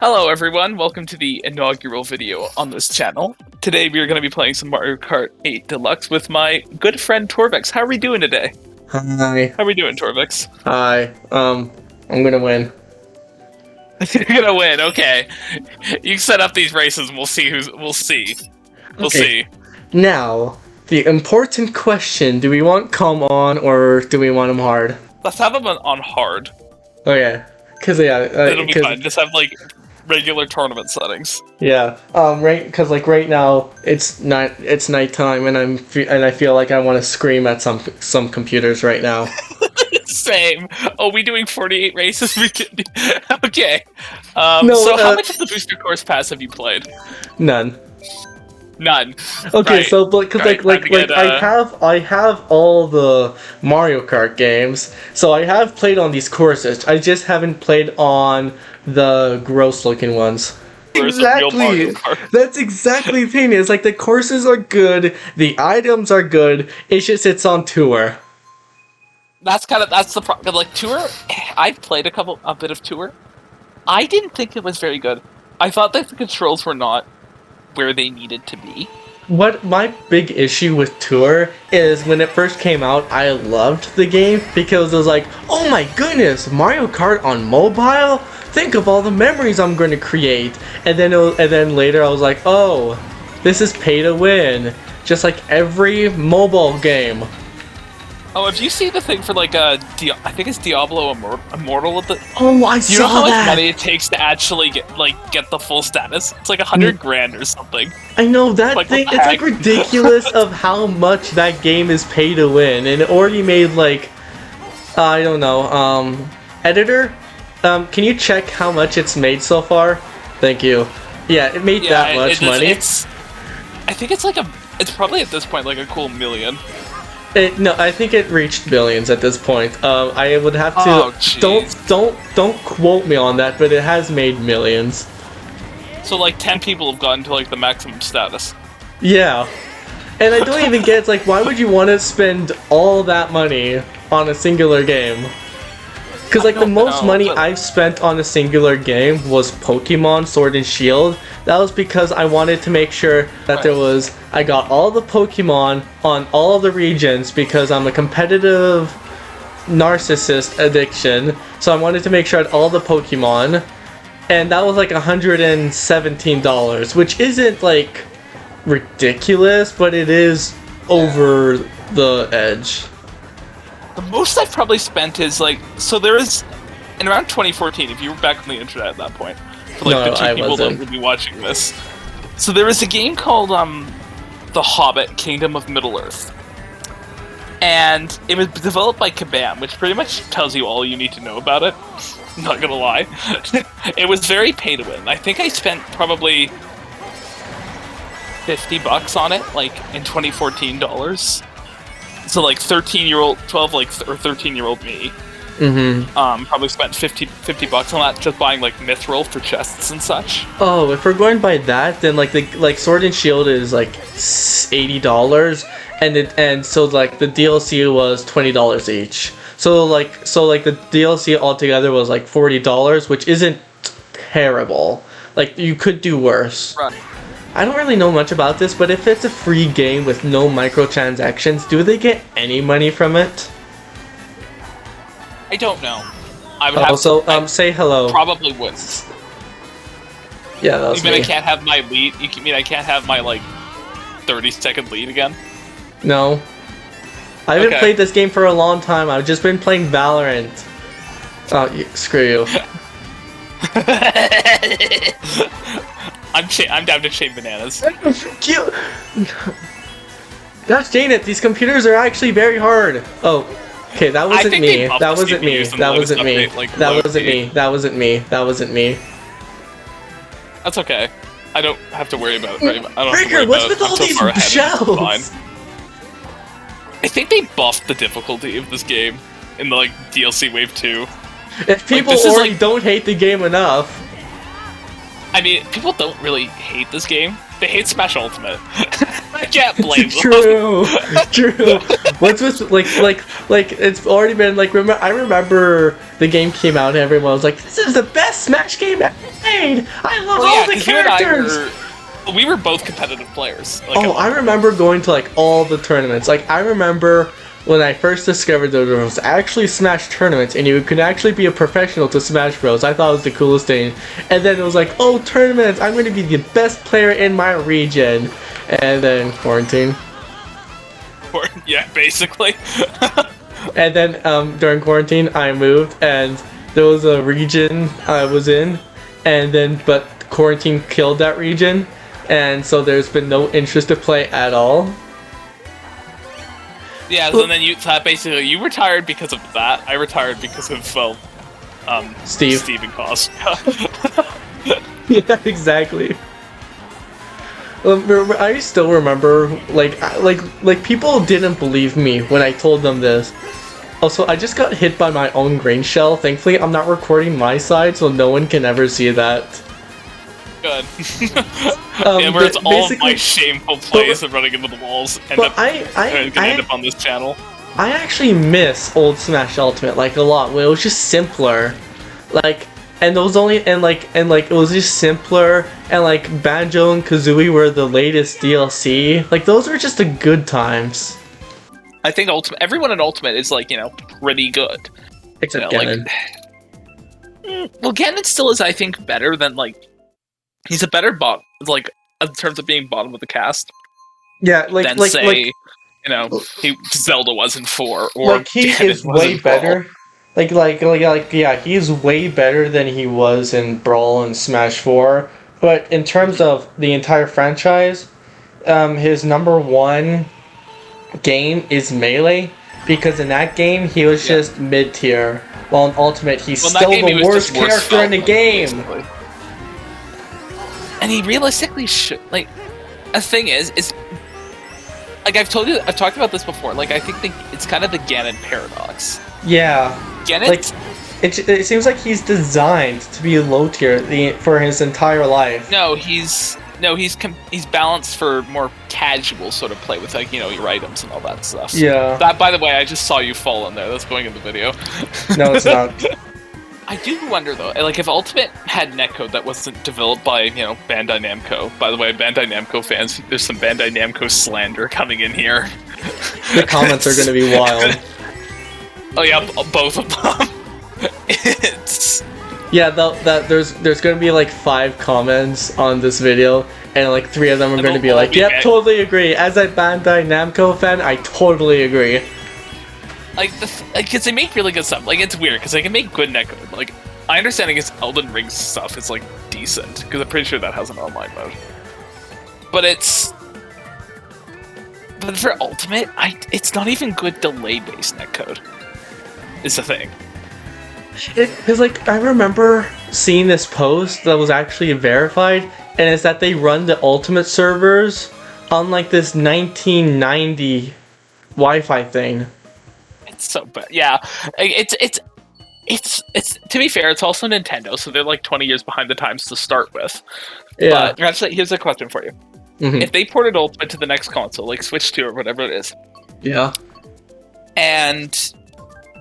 Hello everyone, welcome to the inaugural video on this channel. Today we are going to be playing some Mario Kart 8 Deluxe with my good friend Torvix. How are we doing today? Hi. How are we doing, Torvix? Hi. I'm gonna win. You're gonna win, okay. You set up these races and we'll see we'll see. Now, the important question, do we want calm on or do we want them hard? Let's have them on hard. Okay. It'll be fun, just have like regular tournament settings. Yeah. Right now it's nighttime and I feel like I want to scream at some computers right now. Same. Oh, we doing 48 races? Okay. No, so how much of the booster course pass have you played? None. None. Okay, right. So because I have all the Mario Kart games, so I have played on these courses. I just haven't played on the gross looking ones. Exactly. That's exactly the thing. Is like the courses are good, the items are good. It's on tour. That's the problem. Like tour, I've played a bit of tour. I didn't think it was very good. I thought that the controls were not where they needed to be. What my big issue with Tour is when it first came out, I loved the game because it was like, oh my goodness, Mario Kart on mobile? Think of all the memories I'm going to create. And then later I was like, oh, this is pay to win, just like every mobile game. Oh, have you seen the thing for like I think it's Diablo Immortal at the? Oh, I saw that. You know how much money it takes to actually get the full status? It's like $100,000 or something. I know that like, thing. It's like ridiculous of how much that game is pay to win, and it already made like, I don't know. Editor, can you check how much it's made so far? Thank you. Yeah, it made that much money. I think it's probably at this point like a cool million. No, I think it reached billions at this point. I would have to don't quote me on that, but it has made millions. So like 10 people have gotten to like the maximum status. Yeah, and I don't even get. It's like, why would you want to spend all that money on a singular game? Because like the most money I've spent on a singular game was Pokemon Sword and Shield. That was because I wanted to make sure that I got all the Pokemon on all of the regions because I'm a competitive narcissist addiction. So I wanted to make sure I had all the Pokemon. And that was like $117, which isn't like ridiculous, but it is over the edge. The most I've probably spent is like, so there is, in around 2014, if you were back on the internet at that point, for like the two people that would be watching this. So there was a game called The Hobbit: Kingdom of Middle-earth. And it was developed by Kabam, which pretty much tells you all you need to know about it. Not gonna lie. It was very pay to win. I think I spent probably $50 on it, like in 2014 dollars. So like 13-year-old, 12 like or 13-year-old me, probably spent $50 on that, just buying like mithril for chests and such. Oh, if we're going by that, then like Sword and Shield is like $80, and so like the DLC was $20 each. So like the DLC altogether was like $40, which isn't terrible. Like you could do worse. Right. I don't really know much about this, but if it's a free game with no microtransactions, do they get any money from it? I don't know. I would have to, say hello. Probably would. Yeah, that was You mean me. I can't have my lead? You mean I can't have my like 30-second lead again? No. I haven't played this game for a long time. I've just been playing Valorant. Oh, screw you. I'm down to shave bananas. Gosh dang it, these computers are actually very hard. Oh, okay, that wasn't me. That wasn't me. That wasn't me. That wasn't me. That wasn't me. That wasn't me. That's okay. I don't have to worry about it. Ricker, what's with all these shells? I think they buffed the difficulty of this game in the like DLC Wave 2. If people already don't hate the game enough. I mean, people don't really hate this game. They hate Smash Ultimate. I can't blame them. True. What's with like it's already been like I remember the game came out and everyone was like, "This is the best Smash game ever made. I love all the characters." We were both competitive players. Like, I remember going to like all the tournaments. Like I remember when I first discovered there was actually Smash tournaments and you could actually be a professional to Smash Bros. I thought it was the coolest thing. And then it was like, oh, tournaments, I'm going to be the best player in my region. And then quarantine. Yeah, basically. And then during quarantine, I moved and there was a region I was in. And then, but quarantine killed that region. And so there's been no interest to play at all. Yeah, so then basically you retired because of that. I retired because of Steve and Cos. Yeah, exactly. I still remember, like people didn't believe me when I told them this. Also, I just got hit by my own grain shell. Thankfully, I'm not recording my side, so no one can ever see that. Good. Where it's all of my shameful plays of running into the walls and end up on this channel. I actually miss old Smash Ultimate like a lot. Where it was just simpler, it was just simpler, and like Banjo and Kazooie were the latest DLC. Like those were just the good times. I think everyone in Ultimate is pretty good, except Ganon. Well, Ganon still is, I think, better than he's a better bot, in terms of being bottom of the cast. Yeah, Zelda was in 4, or he is way better. He's way better than he was in Brawl and Smash 4. But in terms of the entire franchise, his number one game is Melee, because in that game he was just mid tier. While in Ultimate, he's still the worst character in the game. Basically. And he realistically should, a thing is I've talked about this before, I think it's kind of the Ganon paradox. Yeah. Ganon? It seems like he's designed to be low tier for his entire life. No, he's balanced for more casual sort of play with your items and all that stuff. Yeah. That, by the way, I just saw you fall in there. That's going in the video. No, it's not. I do wonder though, if Ultimate had netcode that wasn't developed by, Bandai Namco. By the way, Bandai Namco fans, there's some Bandai Namco slander coming in here. The comments are going to be wild. Oh yeah, both of them. There's going to be 5 comments on this video, and 3 of them are going to be yep, totally agree. As a Bandai Namco fan, I totally agree. Because they make really good stuff. It's weird, because they can make good netcode. I understand Elden Ring's stuff is, decent, because I'm pretty sure that has an online mode. But for Ultimate, it's not even good delay-based netcode. Is the thing. Because, I remember seeing this post that was actually verified, and it's that they run the Ultimate servers on, this 1990 Wi-Fi thing. So bad. Yeah, it's to be fair, it's also Nintendo, so they're 20 years behind the times to start with. Yeah. But actually, here's a question for you: if they ported Ultimate to the next console, Switch 2 or whatever it is, yeah, and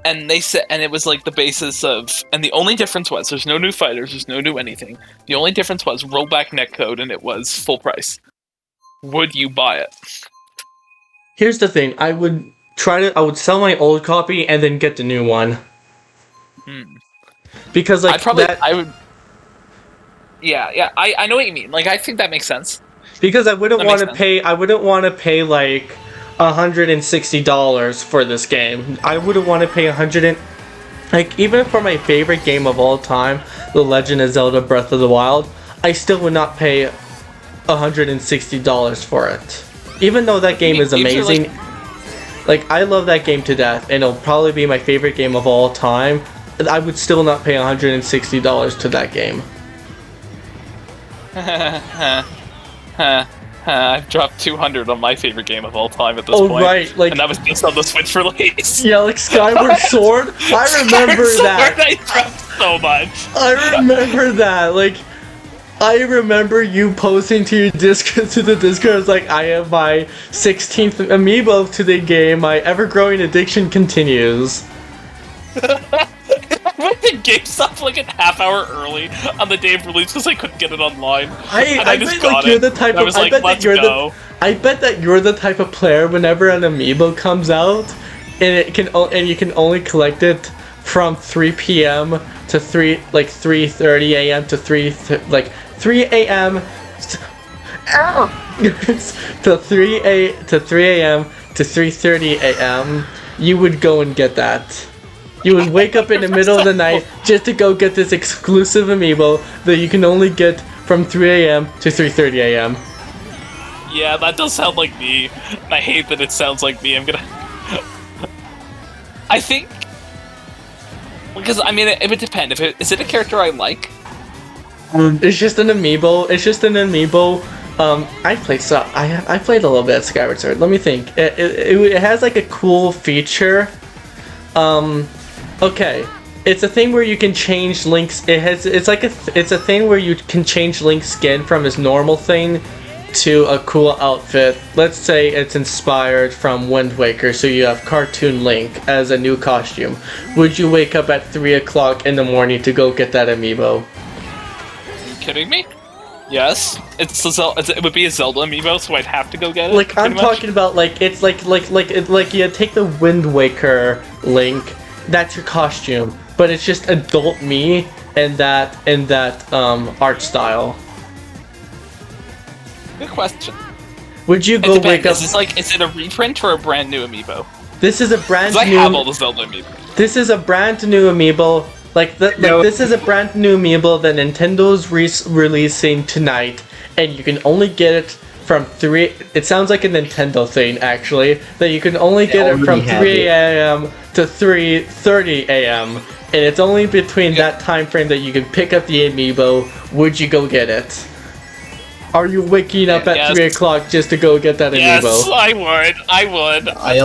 they said, and it was the basis of, and the only difference was there's no new fighters, there's no new anything. The only difference was rollback netcode, and it was full price. Would you buy it? Here's the thing: I would sell my old copy and then get the new one. Because I would. Yeah, I know what you mean. I think that makes sense. Because I wouldn't want to pay. I wouldn't want to pay $160 for this game. I wouldn't want to pay even for my favorite game of all time, The Legend of Zelda: Breath of the Wild, I still would not pay $160 for it. Even though that game is amazing. I love that game to death, and it'll probably be my favorite game of all time. I would still not pay $160 to that game. I've dropped $200 on my favorite game of all time at this point. Right, and that was just on the Switch release. Yeah, Skyward Sword. I remember that. I dropped so much. I remember that. I remember you posting to your to the Discord, like, I have my 16th amiibo to the game, my ever-growing addiction continues. I went to GameStop like a half hour early on the day of release because I couldn't get it online. I just bet like you're the type of I bet that you're the type of player whenever an amiibo comes out and you can only collect it from 3 p.m. to 3:30 a.m. to 3 a.m. to 3 a.m. to 3:30 a.m. you would go and get that. You would wake up in the middle of the night just to go get this exclusive amiibo that you can only get from 3 a.m. to 3:30 a.m. Yeah, that does sound like me. And I hate that it sounds like me. I think... Because, I mean, it would depend. Is it a character I like? It's just an amiibo. It's just an amiibo. I played a little bit of Skyward Sword. Let me think. It has like a cool feature. Okay, it's a thing where you can change Link's. It's a thing where you can change Link's skin from his normal thing to a cool outfit. Let's say it's inspired from Wind Waker, so you have cartoon Link as a new costume. Would you wake up at 3 o'clock in the morning to go get that amiibo? Are you kidding me? Yes, it would be a Zelda amiibo, so I'd have to go get it. Like I'm talking about, like it's like you take the Wind Waker Link. That's your costume, but it's just adult me and that art style. Good question. Would you go wake up? Is it a reprint or a brand new amiibo? This is a brand new. I have all the Zelda amiibo. This is a brand new amiibo. This is a brand new amiibo that Nintendo's releasing tonight, and you can only get it from 3. It sounds like a Nintendo thing, actually. That you can only get it from 3 a.m. to 3:30 a.m. And it's only between that time frame that you can pick up the amiibo. Would you go get it? Are you waking up at 3 o'clock just to go get that amiibo? Yes, I would. I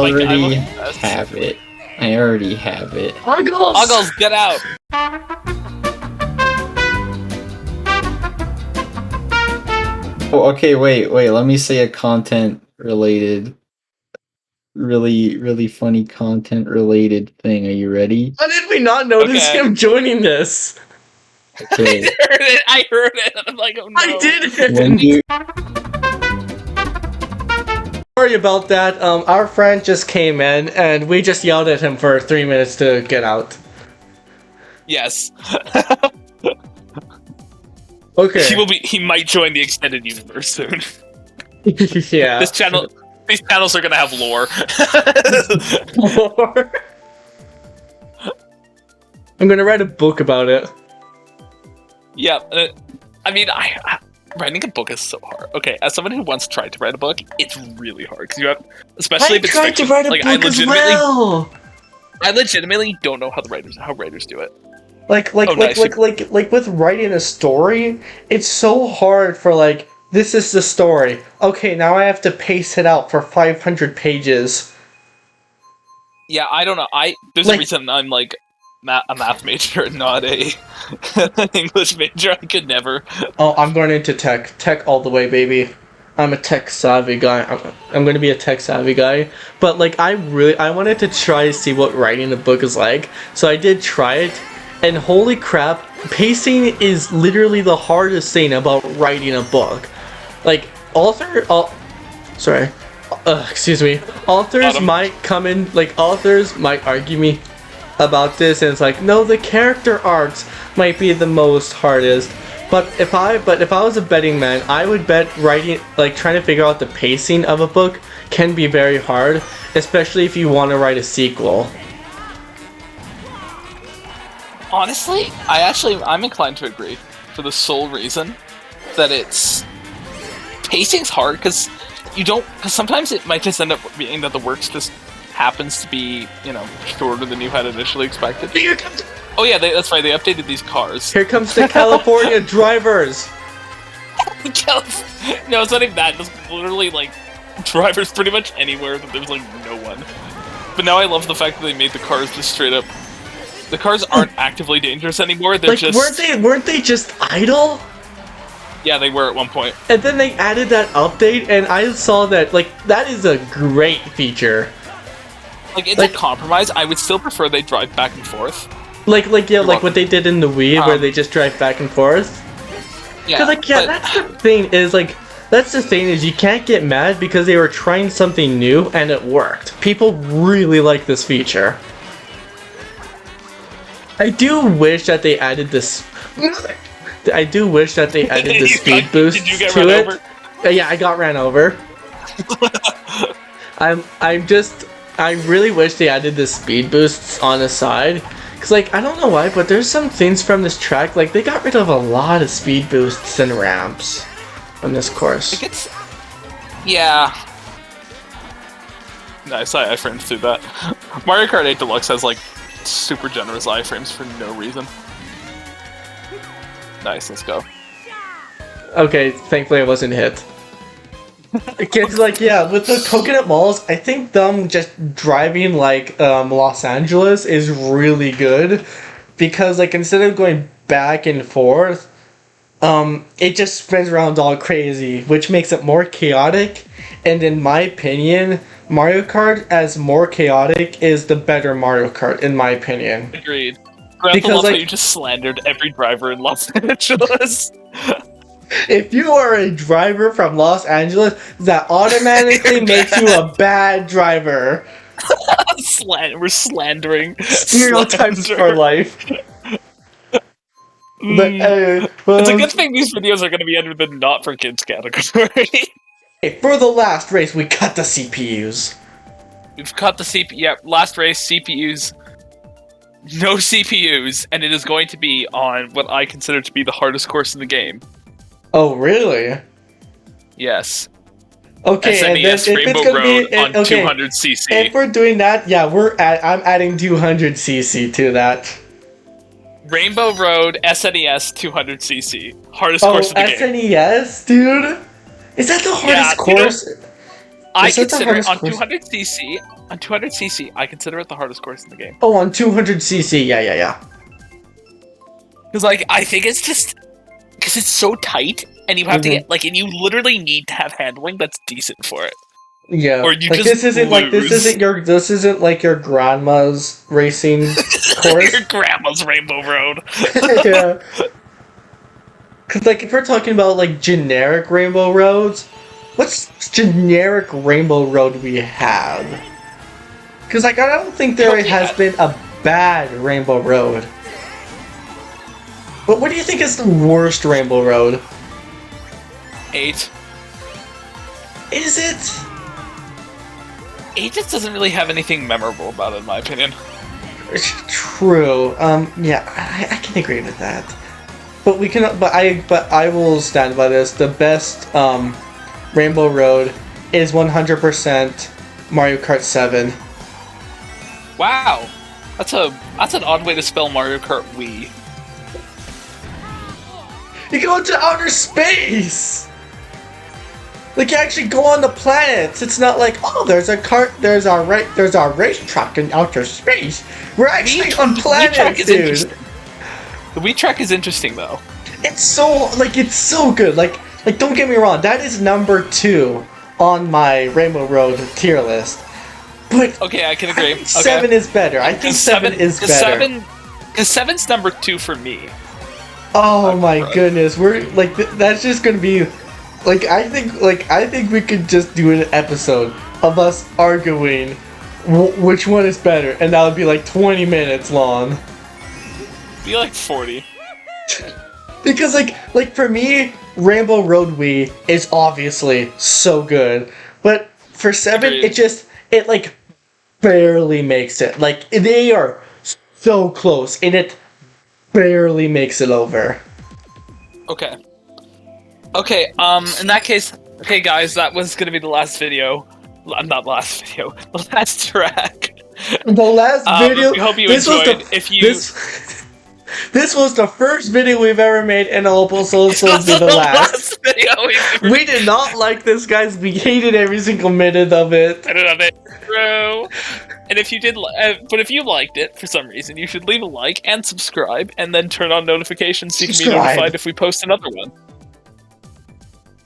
already have it. Uggles, get out! Oh, okay, wait, let me say a content-related, really funny content-related thing. Are you ready? How did we not notice him joining this? Okay. I heard it, and I'm like, oh no. I did it! Sorry about that, our friend just came in, and we just yelled at him for 3 minutes to get out. Yes. Okay. He might join the extended universe soon. Yeah. These channels are gonna have lore. Lore? I'm gonna write a book about it. Yeah, I mean, writing a book is so hard. Okay, as someone who once tried to write a book, it's really hard because you have, especially if it's tried to write a book as well. I legitimately don't know how writers do it. Like with writing a story, it's so hard for this is the story. Okay, now I have to pace it out for 500 pages. Yeah, I don't know. There's a reason I'm a math major, not an English major. I could never. Oh, I'm going into tech all the way, baby. I'm a tech savvy guy. I'm going to be a tech savvy guy. But I wanted to try to see what writing a book is like. So I did try it, and holy crap, pacing is literally the hardest thing about writing a book. Excuse me. Authors might come in, authors might argue me about this, and it's like, no, the character arcs might be the most hardest. But if I was a betting man, I would bet writing, trying to figure out the pacing of a book can be very hard, especially if you want to write a sequel. Honestly, I'm inclined to agree, for the sole reason that pacing's hard, because sometimes it might just end up being that the works just happens to be, shorter than you had initially expected. Oh yeah, that's right, they updated these cars. Here comes the California drivers! No, it's not even that, it's literally, drivers pretty much anywhere that there's, no one. But now I love the fact that they made the cars just straight up... The cars aren't actively dangerous anymore, they're just... Weren't they just idle? Yeah, they were at one point. And then they added that update, and I saw that, like, that is a great feature. Like, it's a compromise. I would still prefer they drive back and forth. Like what they did in the Wii, where they just drive back and forth. Yeah, Cause, like, that's the thing, is you can't get mad because they were trying something new, and it worked. People really like this feature. I do wish that they added this... I do wish that they added the speed boost Did you get to run it. over? Yeah, I got ran over. I really wish they added the speed boosts on the side. Cause, like, I don't know why, but there's some things from this track, like, they got rid of a lot of speed boosts and ramps on this course. Yeah. Nice, iframes through that. Mario Kart 8 Deluxe has, like, super generous iframes for no reason. Nice, let's go. Okay, thankfully I wasn't hit. Kids, like, yeah, with the coconut malls, I think them just driving, like, Los Angeles is really good. Because, like, instead of going back and forth, it just spins around all crazy, which makes it more chaotic. And in my opinion, Mario Kart as more chaotic is the better Mario Kart, in my opinion. Agreed. Because, like, you just slandered every driver in Los Angeles. If you are a driver from Los Angeles, that automatically makes you a bad driver. We're slandering. Stereotypes for life. But, it's a good thing these videos are going to be under the not for kids category. Hey, for the last race, we cut the CPUs. We've cut the CPU. Yeah, last race, CPUs. No CPUs, and it is going to be on what I consider to be the hardest course in the game. Oh, really? Yes. Okay, SNES and then if Rainbow it's gonna Road be on okay, 200cc. If we're doing that, yeah, I'm adding 200cc to that. Rainbow Road SNES 200cc, hardest course in the game. SNES, dude. Is that the hardest course? I consider it on 200cc. On 200cc, I consider it the hardest course in the game. Oh, on 200cc, yeah. Because, like, I think it's just because it's so tight, and you have to get and you literally need to have handling that's decent for it. Yeah, or you like, just this isn't like your grandma's racing course. Your grandma's Rainbow Road. Yeah. Cause, like, if we're talking about, like, generic Rainbow Roads, what's generic Rainbow Road we have? Cause, like, I don't think there has been a bad Rainbow Road. But what do you think is the worst Rainbow Road? 8. Is it? 8 just doesn't really have anything memorable about it, in my opinion. It's true. Yeah, I can agree with that. But I will stand by this. The best Rainbow Road is 100% Mario Kart 7. Wow, that's an odd way to spell Mario Kart Wii. You go into outer space! Like, you actually go on the planets. It's not like, oh, there's our racetrack in outer space. We're actually on planets, dude. The Wii track is interesting, though. It's so good. Like, don't get me wrong. That is number 2 on my Rainbow Road tier list. But okay, I can agree. I think 7 is better. I think 7 is better. Because 7's number 2 for me. Oh my goodness, we're like that's just gonna be like I think we could just do an episode of us arguing which one is better, and that would be like 20 minutes long. Be like 40. Because like for me, Rainbow Road Wii is obviously so good, but for 7, Agreed. it like barely makes it. Like, they are so close, and it barely makes it over. Okay. In that case, okay, guys, that was gonna be the last video. Not last video. The last track. The last video. We hope you enjoyed. This was the first video we've ever made, and it'll also be the last video we did not like this, guys. We hated every single minute of it. True. And if you did, but if you liked it for some reason, you should leave a like and subscribe, and then turn on notifications so you can be notified if we post another one.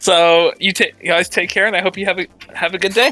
So you guys take care, and I hope you have a good day.